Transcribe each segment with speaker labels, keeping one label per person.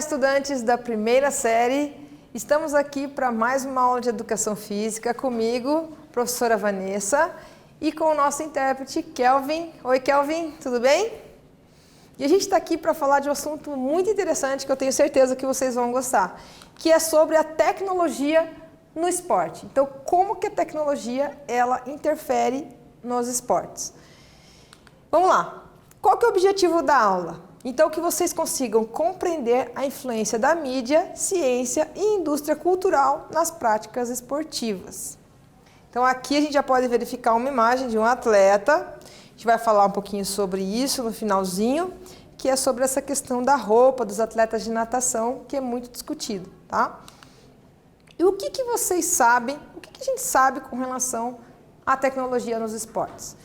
Speaker 1: estudantes da primeira série. Estamos aqui para mais uma aula de Educação Física comigo, professora Vanessa, e com o nosso intérprete, Kelvin. Oi, Kelvin, tudo bem? E a gente está aqui para falar de um assunto muito interessante que eu tenho certeza que vocês vão gostar, que é sobre a tecnologia no esporte. Então, como que a tecnologia ela interfere nos esportes? Vamos lá. Qual que é o objetivo da aula? Então, que vocês consigam compreender a influência da mídia, ciência e indústria cultural nas práticas esportivas. Então, aqui a gente já pode verificar uma imagem de um atleta. A gente vai falar um pouquinho sobre isso no finalzinho, que é sobre essa questão da roupa dos atletas de natação, que é muito discutido, tá? E o que vocês sabem, o que a gente sabe com relação à tecnologia nos esportes?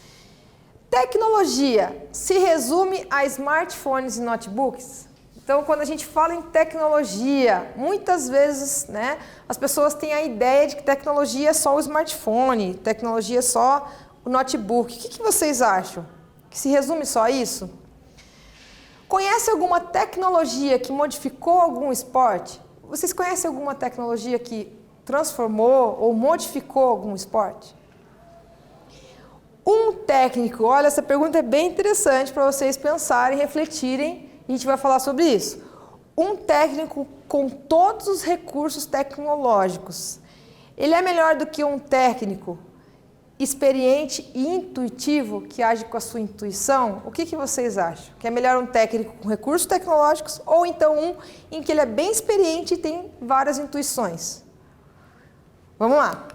Speaker 1: Tecnologia se resume a smartphones e notebooks? Então, quando a gente fala em tecnologia, muitas vezes, né, as pessoas têm a ideia de que tecnologia é só o smartphone, tecnologia é só o notebook. O que vocês acham? Que se resume só a isso? Conhece alguma tecnologia que modificou algum esporte? Vocês conhecem alguma tecnologia que transformou ou modificou algum esporte? Um técnico, olha, essa pergunta é bem interessante para vocês pensarem, refletirem, e a gente vai falar sobre isso. Um técnico com todos os recursos tecnológicos, ele é melhor do que um técnico experiente e intuitivo, que age com a sua intuição? O que vocês acham? Que é melhor um técnico com recursos tecnológicos ou então um em que ele é bem experiente e tem várias intuições? Vamos lá.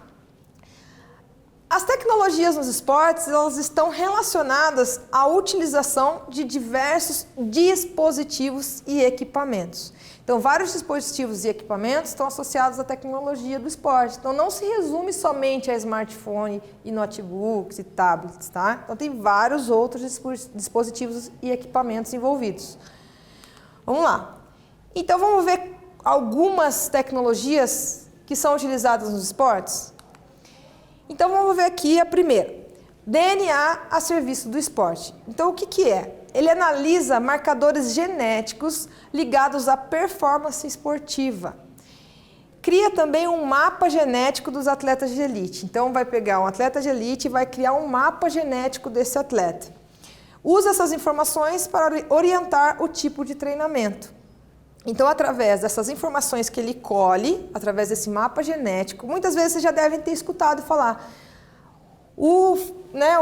Speaker 1: As tecnologias nos esportes, elas estão relacionadas à utilização de diversos dispositivos e equipamentos. Então, vários dispositivos e equipamentos estão associados à tecnologia do esporte. Então, não se resume somente a smartphone e notebooks e tablets, tá? Então, tem vários outros dispositivos e equipamentos envolvidos. Vamos lá. Então, vamos ver algumas tecnologias que são utilizadas nos esportes? Então, vamos ver aqui a primeira. DNA a serviço do esporte. Então, o que é? Ele analisa marcadores genéticos ligados à performance esportiva. Cria também um mapa genético dos atletas de elite. Então, vai pegar um atleta de elite e vai criar um mapa genético desse atleta. Usa essas informações para orientar o tipo de treinamento. Então, através dessas informações que ele colhe, através desse mapa genético, muitas vezes vocês já devem ter escutado falar, o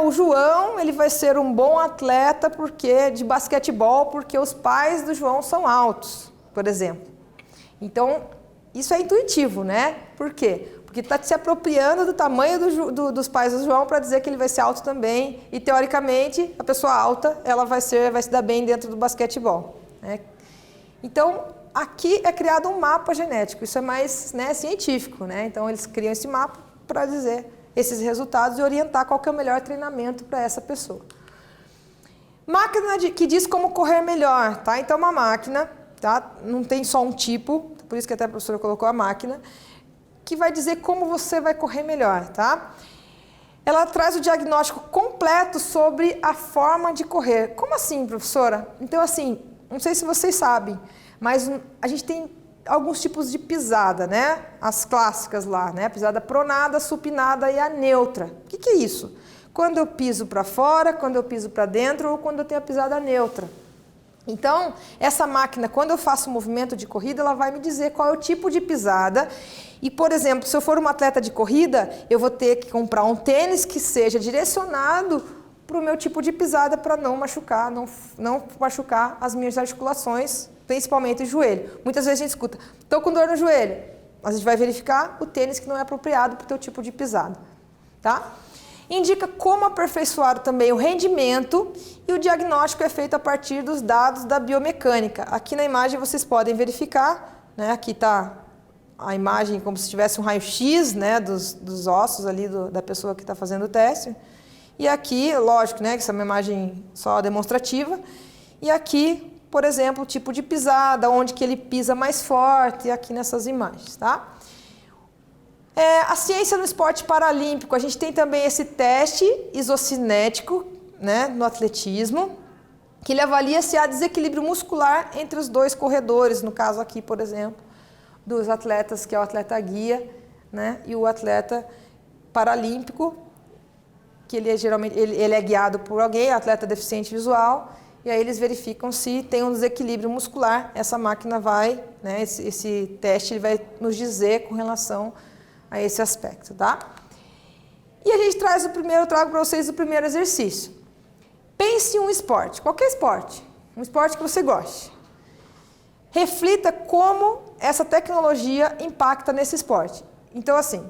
Speaker 1: João ele vai ser um bom atleta de basquetebol porque os pais do João são altos, por exemplo. Então, isso é intuitivo, né? Por quê? Porque está se apropriando do tamanho dos pais do João para dizer que ele vai ser alto também e, teoricamente, a pessoa alta ela vai se dar bem dentro do basquetebol, né? Então, aqui é criado um mapa genético, isso é mais, né, científico, né? Então, eles criam esse mapa para dizer esses resultados e orientar qual que é o melhor treinamento para essa pessoa. Máquina que diz como correr melhor, tá? Então, uma máquina, tá? Não tem só um tipo, por isso que até a professora colocou a máquina, que vai dizer como você vai correr melhor, tá? Ela traz o diagnóstico completo sobre a forma de correr. Como assim, professora? Então, assim, não sei se vocês sabem, mas a gente tem alguns tipos de pisada, né? As clássicas lá, né? A pisada pronada, supinada e a neutra. O que é isso? Quando eu piso para fora, quando eu piso para dentro ou quando eu tenho a pisada neutra. Então, essa máquina, quando eu faço um movimento de corrida, ela vai me dizer qual é o tipo de pisada. E, por exemplo, se eu for uma atleta de corrida, eu vou ter que comprar um tênis que seja direcionado para o meu tipo de pisada para não machucar, não machucar as minhas articulações, principalmente o joelho. Muitas vezes a gente escuta, estou com dor no joelho. A gente vai verificar o tênis que não é apropriado para o teu tipo de pisada, tá? Indica como aperfeiçoar também o rendimento e o diagnóstico é feito a partir dos dados da biomecânica. Aqui na imagem vocês podem verificar, né? Aqui está a imagem como se tivesse um raio-x, né, dos ossos ali da pessoa que está fazendo o teste. E aqui, lógico, né, que essa é uma imagem só demonstrativa. E aqui, por exemplo, o tipo de pisada, onde que ele pisa mais forte, aqui nessas imagens, tá? A ciência no esporte paralímpico, a gente tem também esse teste isocinético, né, no atletismo. que ele avalia se há desequilíbrio muscular entre os dois corredores, no caso aqui, por exemplo, dos atletas, que é o atleta guia, né, e o atleta paralímpico, que ele é geralmente ele é guiado por alguém, atleta deficiente visual, e aí eles verificam se tem um desequilíbrio muscular. Essa máquina vai, né, esse teste ele vai nos dizer com relação a esse aspecto, tá? E a gente trago para vocês o primeiro exercício. Pense em um esporte, qualquer esporte, um esporte que você goste. Reflita como essa tecnologia impacta nesse esporte. Então, assim,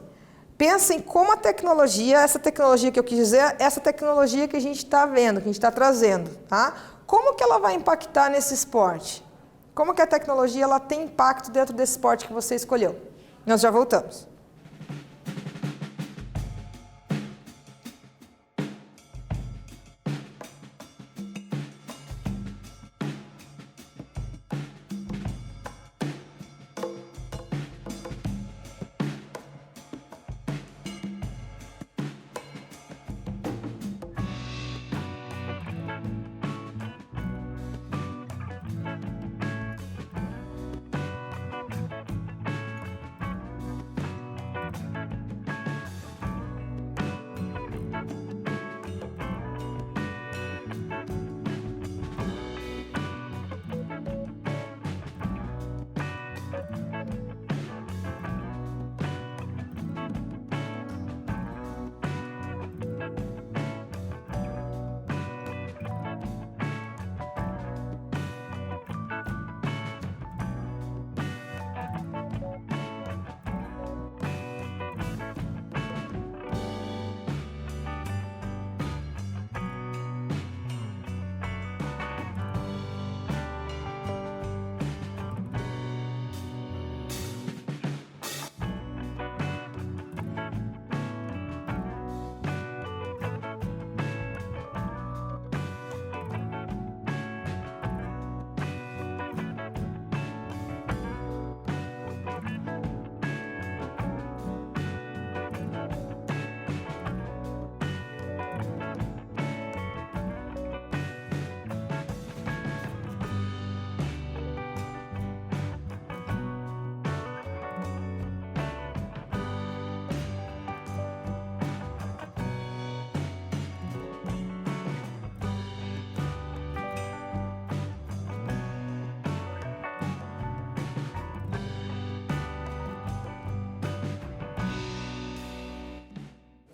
Speaker 1: pensa em como a tecnologia, essa tecnologia que eu quis dizer, essa tecnologia que a gente está vendo, que a gente está trazendo, tá? Como que ela vai impactar nesse esporte? Como que a tecnologia ela tem impacto dentro desse esporte que você escolheu? Nós já voltamos.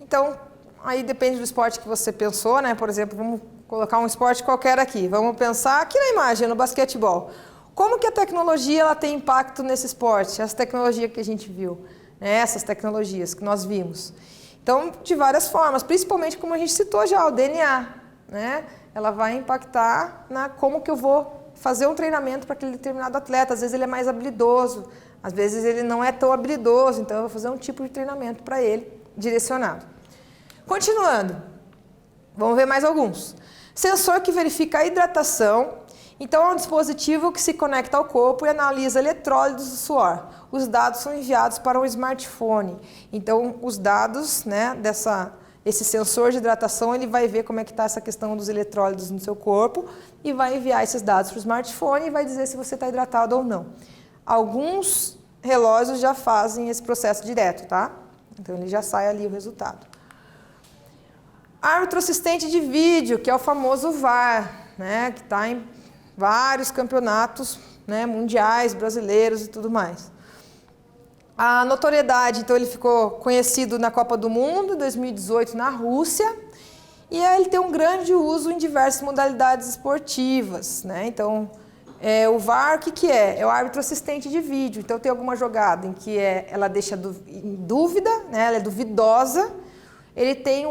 Speaker 1: Então, aí depende do esporte que você pensou, né? Por exemplo, vamos colocar um esporte qualquer aqui. Vamos pensar aqui na imagem, no basquetebol. Como que a tecnologia ela tem impacto nesse esporte? Essa tecnologia que a gente viu, né? Essas tecnologias que nós vimos. Então, de várias formas, principalmente como a gente citou já, o DNA, né? Ela vai impactar na como que eu vou fazer um treinamento para aquele determinado atleta. Às vezes ele é mais habilidoso, às vezes ele não é tão habilidoso, então eu vou fazer um tipo de treinamento para ele direcionado. Continuando, vamos ver mais alguns. Sensor que verifica a hidratação. Então, é um dispositivo que se conecta ao corpo e analisa eletrólitos do suor. Os dados são enviados para um smartphone. Então, os dados, né, esse sensor de hidratação, ele vai ver como é que está essa questão dos eletrólitos no seu corpo e vai enviar esses dados para o smartphone e vai dizer se você está hidratado ou não. Alguns relógios já fazem esse processo direto, tá? Então, ele já sai ali o resultado. Árbitro assistente de vídeo, que é o famoso VAR, né, que está em vários campeonatos, né, mundiais, brasileiros e tudo mais. A notoriedade, então ele ficou conhecido na Copa do Mundo, 2018, na Rússia, e ele tem um grande uso em diversas modalidades esportivas, né? Então, o VAR, o que é? É o árbitro assistente de vídeo. Então, tem alguma jogada em que ela deixa em dúvida, né, ela é duvidosa.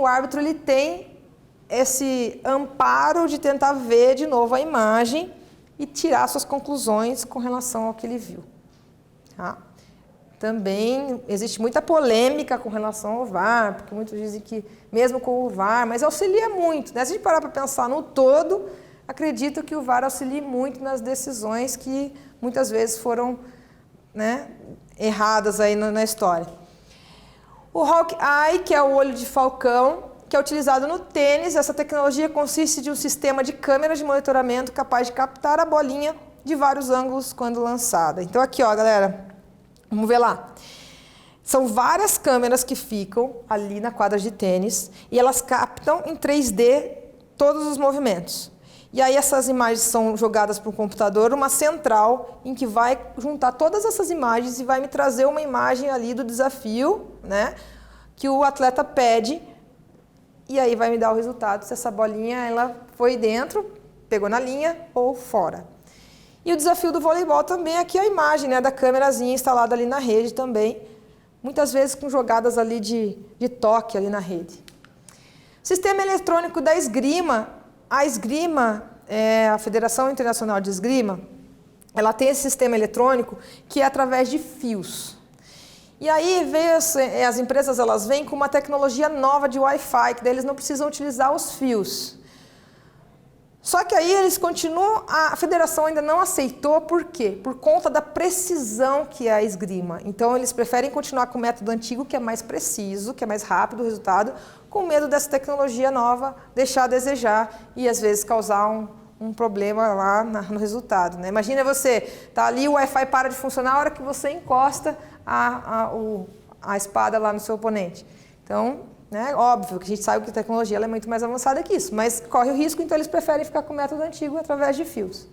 Speaker 1: O árbitro ele tem esse amparo de tentar ver de novo a imagem e tirar suas conclusões com relação ao que ele viu. Tá? Também existe muita polêmica com relação ao VAR, porque muitos dizem que mesmo com o VAR, mas auxilia muito, né? Se a gente parar para pensar no todo, acredito que o VAR auxilia muito nas decisões que muitas vezes foram, né, erradas aí na história. O Hawkeye, que é o olho de falcão, que é utilizado no tênis. Essa tecnologia consiste de um sistema de câmeras de monitoramento capaz de captar a bolinha de vários ângulos quando lançada. Então aqui, ó, galera, vamos ver lá. São várias câmeras que ficam ali na quadra de tênis e elas captam em 3D todos os movimentos. E aí essas imagens são jogadas para o computador, uma central em que vai juntar todas essas imagens e vai me trazer uma imagem ali do desafio, né, que o atleta pede, e aí vai me dar o resultado se essa bolinha ela foi dentro, pegou na linha ou fora. E o desafio do voleibol também, aqui a imagem, né, da câmerazinha instalada ali na rede também, muitas vezes com jogadas ali de toque ali na rede. Sistema eletrônico da esgrima. A esgrima, a Federação Internacional de Esgrima, ela tem esse sistema eletrônico que é através de fios. E aí as empresas elas vêm com uma tecnologia nova de Wi-Fi, que daí eles não precisam utilizar os fios. Só que aí eles continuam, a federação ainda não aceitou, por quê? Por conta da precisão que é a esgrima. Então eles preferem continuar com o método antigo, que é mais preciso, que é mais rápido o resultado, com medo dessa tecnologia nova deixar a desejar e às vezes causar um problema lá no resultado, né? Imagina você, tá ali, o Wi-Fi para de funcionar a hora que você encosta a espada lá no seu oponente. Então, né, óbvio que a gente sabe que a tecnologia ela é muito mais avançada que isso, mas corre o risco, então eles preferem ficar com o método antigo através de fios.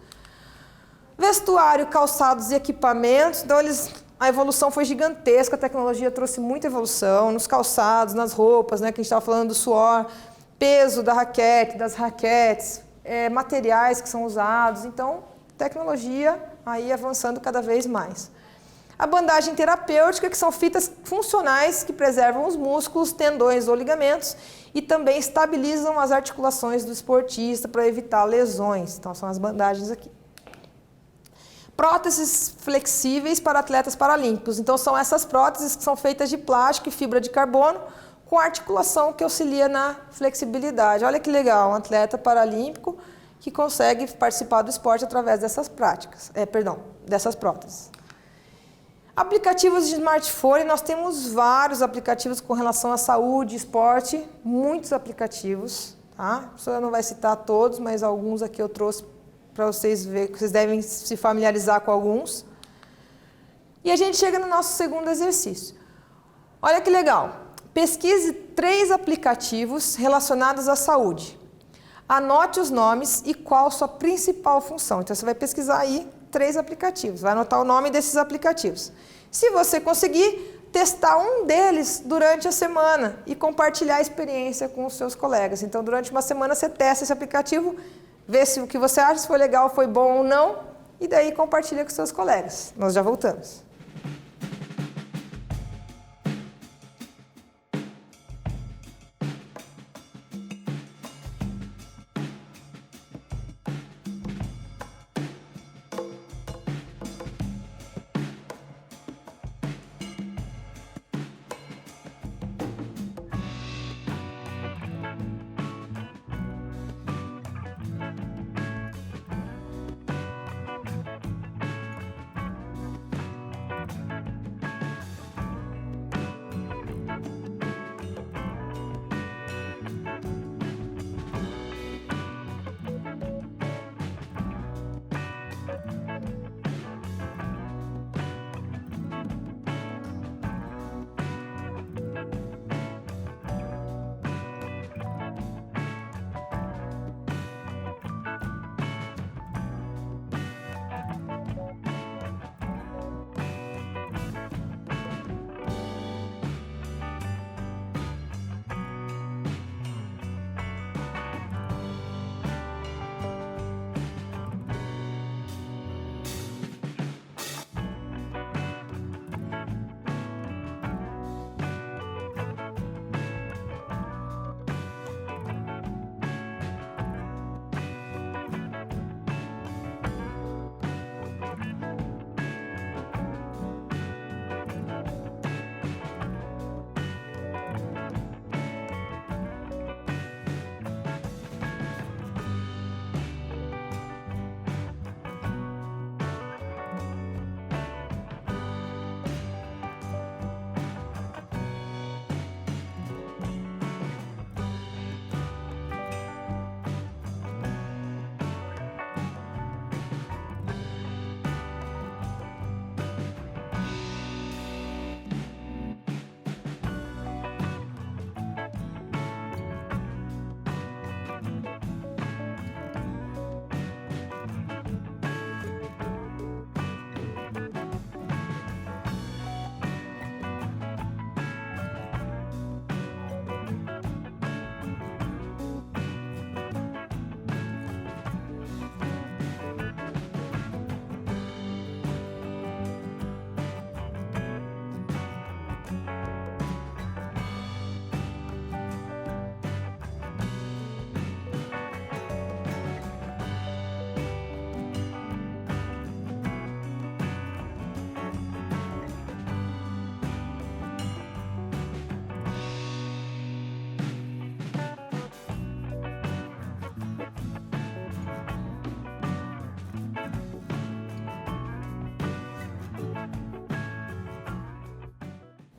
Speaker 1: Vestuário, calçados e equipamentos, então a evolução foi gigantesca, a tecnologia trouxe muita evolução nos calçados, nas roupas, né, que a gente estava falando do suor, peso da raquete, das raquetes, materiais que são usados, então tecnologia aí avançando cada vez mais. A bandagem terapêutica, que são fitas funcionais que preservam os músculos, tendões ou ligamentos e também estabilizam as articulações do esportista para evitar lesões. Então, são as bandagens aqui. Próteses flexíveis para atletas paralímpicos. Então, são essas próteses que são feitas de plástico e fibra de carbono com articulação que auxilia na flexibilidade. Olha que legal, um atleta paralímpico que consegue participar do esporte através dessas dessas próteses. Aplicativos de smartphone, nós temos vários aplicativos com relação à saúde, esporte, muitos aplicativos, tá? A pessoa não vai citar todos, mas alguns aqui eu trouxe para vocês verem, que vocês devem se familiarizar com alguns. E a gente chega no nosso segundo exercício. Olha que legal, pesquise 3 aplicativos relacionados à saúde. Anote os nomes e qual sua principal função. Então você vai pesquisar aí 3 aplicativos, vai anotar o nome desses aplicativos. Se você conseguir, testar um deles durante a semana e compartilhar a experiência com os seus colegas. Então, durante uma semana você testa esse aplicativo, vê se o que você acha, se foi legal, foi bom ou não, e daí compartilha com os seus colegas. Nós já voltamos.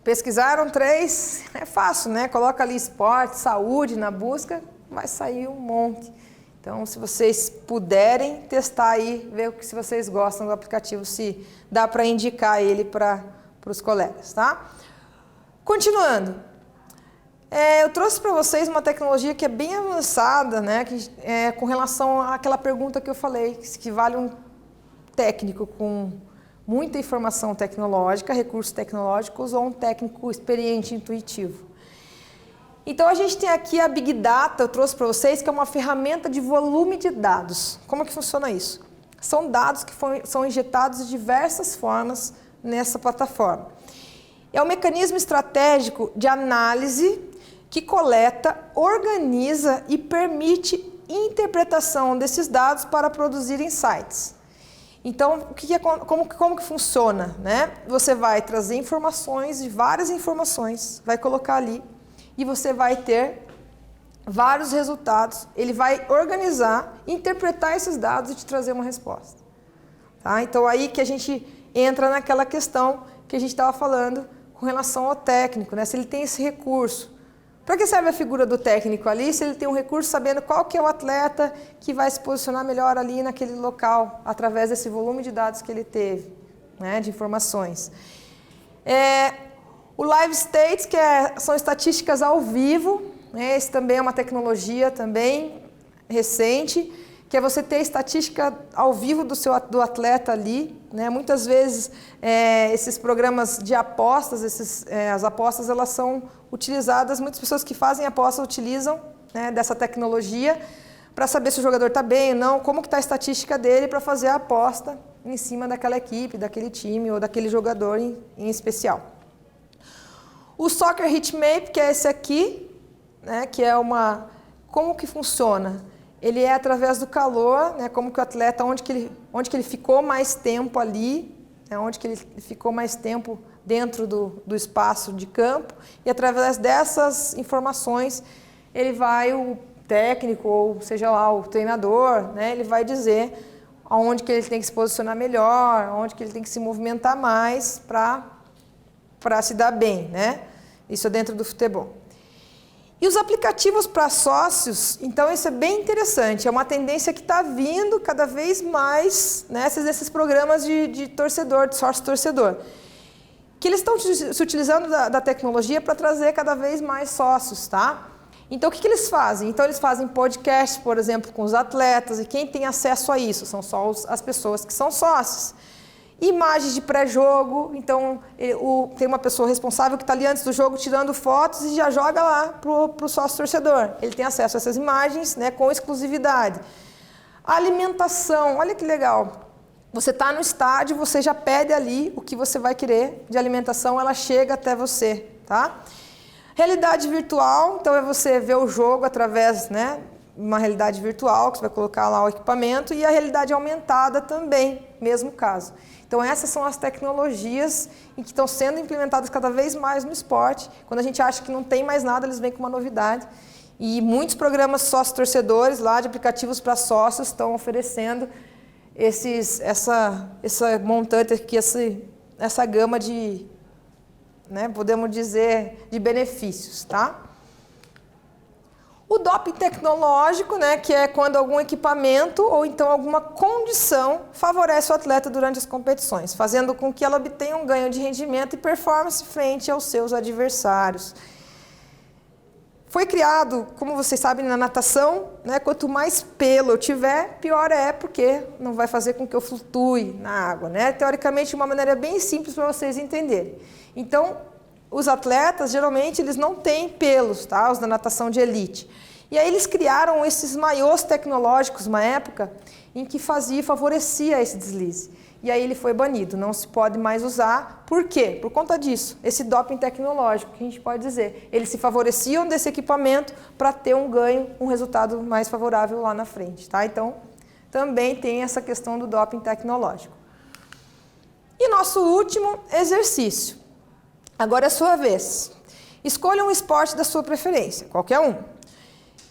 Speaker 1: Pesquisaram 3, é fácil, né? Coloca ali esporte, saúde na busca, vai sair um monte. Então, se vocês puderem testar aí, ver se vocês gostam do aplicativo, se dá para indicar ele para os colegas, tá? Continuando, eu trouxe para vocês uma tecnologia que é bem avançada, né? Com relação àquela pergunta que eu falei, que vale um técnico com muita informação tecnológica, recursos tecnológicos ou um técnico experiente e intuitivo. Então a gente tem aqui a Big Data, eu trouxe para vocês, que é uma ferramenta de volume de dados. Como que funciona isso? São dados que são injetados de diversas formas nessa plataforma. É um mecanismo estratégico de análise que coleta, organiza e permite interpretação desses dados para produzir insights. Então, como que funciona, né? Você vai trazer informações, várias informações, vai colocar ali e você vai ter vários resultados. Ele vai organizar, interpretar esses dados e te trazer uma resposta. Tá? Então, aí que a gente entra naquela questão que a gente estava falando com relação ao técnico, né? Se ele tem esse recurso. Para que serve a figura do técnico ali? Se ele tem um recurso sabendo qual que é o atleta que vai se posicionar melhor ali naquele local, através desse volume de dados que ele teve, né, de informações. O Live States, que são estatísticas ao vivo, né, esse também é uma tecnologia também recente, que é você ter estatística ao vivo do atleta ali, né? Muitas vezes esses programas de apostas, as apostas elas são utilizadas, muitas pessoas que fazem aposta utilizam, né, dessa tecnologia para saber se o jogador está bem ou não, como que está a estatística dele para fazer a aposta em cima daquela equipe, daquele time ou daquele jogador em especial. O Soccer Heatmap, que é esse aqui, né, que é como que funciona? Ele é através do calor, né, como que o atleta, onde que ele ficou mais tempo ali, né, onde que ele ficou mais tempo dentro do espaço de campo, e através dessas informações, o técnico, ou seja lá, o treinador, né, ele vai dizer aonde que ele tem que se posicionar melhor, aonde que ele tem que se movimentar mais para se dar bem, né? Isso é dentro do futebol. E os aplicativos para sócios, então isso é bem interessante, é uma tendência que está vindo cada vez mais, né, nesses programas de torcedor, de sócio-torcedor, que eles estão se utilizando da tecnologia para trazer cada vez mais sócios, tá? Então o que eles fazem? Então eles fazem podcast, por exemplo, com os atletas, e quem tem acesso a isso são só as pessoas que são sócios. Imagens de pré-jogo, então tem uma pessoa responsável que está ali antes do jogo tirando fotos e já joga lá para o sócio-torcedor. Ele tem acesso a essas imagens, né, com exclusividade. A alimentação, olha que legal. Você está no estádio, você já pede ali o que você vai querer de alimentação, ela chega até você, tá? Realidade virtual, então é você ver o jogo através, né, uma realidade virtual, que você vai colocar lá o equipamento, e a realidade aumentada também, mesmo caso. Então essas são as tecnologias que estão sendo implementadas cada vez mais no esporte. Quando a gente acha que não tem mais nada, eles vêm com uma novidade. E muitos programas sócio-torcedores lá de aplicativos para sócios estão oferecendo essa montante aqui, essa gama de, né, podemos dizer, de benefícios, tá? O doping tecnológico, né, que é quando algum equipamento ou então alguma condição favorece o atleta durante as competições, fazendo com que ela obtenha um ganho de rendimento e performance frente aos seus adversários. Foi criado, como vocês sabem, na natação, né, quanto mais pelo eu tiver, pior é, porque não vai fazer com que eu flutue na água, né? Teoricamente, de uma maneira bem simples para vocês entenderem. Então, os atletas, geralmente, eles não têm pelos, tá? Os da natação de elite. E aí eles criaram esses maiôs tecnológicos, uma época, em que favorecia esse deslize. E aí ele foi banido, não se pode mais usar. Por quê? Por conta disso, esse doping tecnológico, que a gente pode dizer. Eles se favoreciam desse equipamento para ter um ganho, um resultado mais favorável lá na frente, tá? Então, também tem essa questão do doping tecnológico. E nosso último exercício. Agora é a sua vez. Escolha um esporte da sua preferência, qualquer um.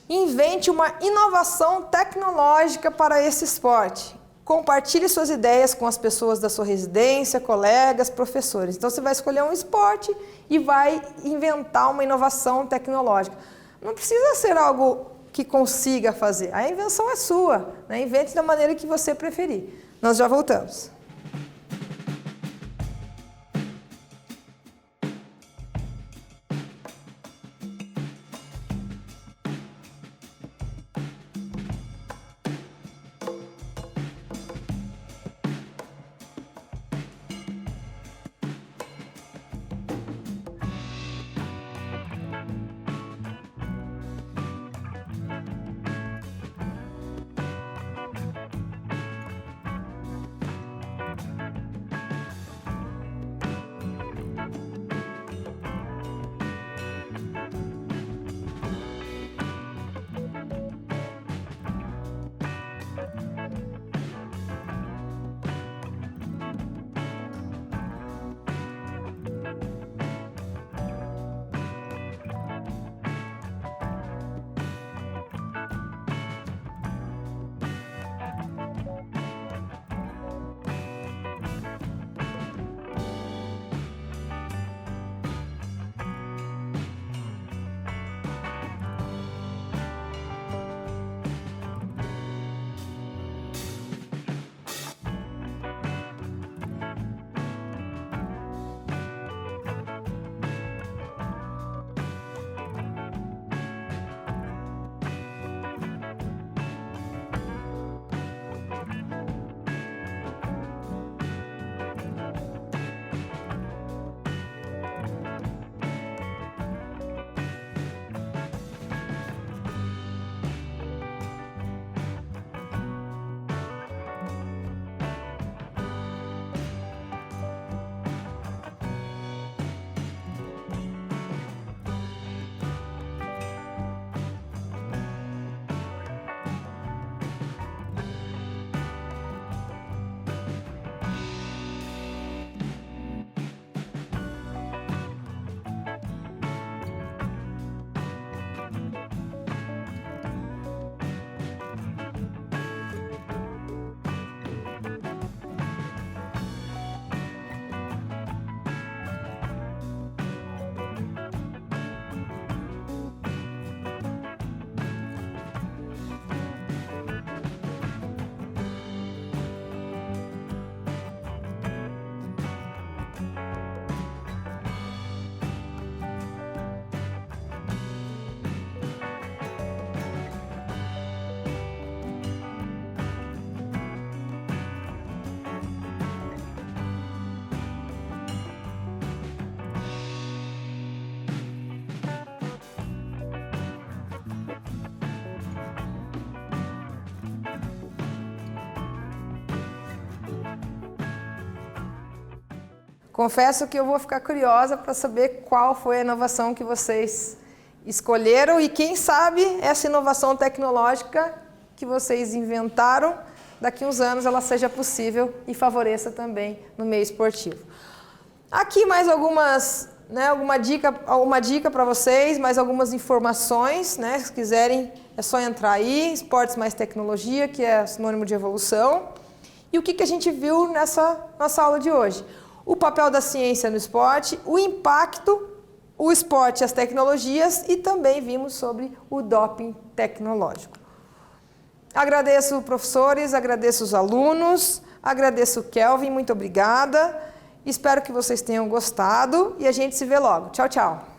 Speaker 1: Invente uma inovação tecnológica para esse esporte. Compartilhe suas ideias com as pessoas da sua residência, colegas, professores. Então, você vai escolher um esporte e vai inventar uma inovação tecnológica. Não precisa ser algo que consiga fazer. A invenção é sua, né? Invente da maneira que você preferir. Nós já voltamos. Confesso que eu vou ficar curiosa para saber qual foi a inovação que vocês escolheram e quem sabe essa inovação tecnológica que vocês inventaram, daqui a uns anos ela seja possível e favoreça também no meio esportivo. Aqui mais algumas, alguma dica para vocês, mais algumas informações, se quiserem é só entrar aí, Esportes Mais Tecnologia, que é sinônimo de evolução. E o que a gente viu nessa nossa aula de hoje? O papel da ciência no esporte, o impacto, o esporte e as tecnologias e também vimos sobre o doping tecnológico. Agradeço professores, agradeço os alunos, agradeço o Kelvin, muito obrigada. Espero que vocês tenham gostado e a gente se vê logo. Tchau, tchau!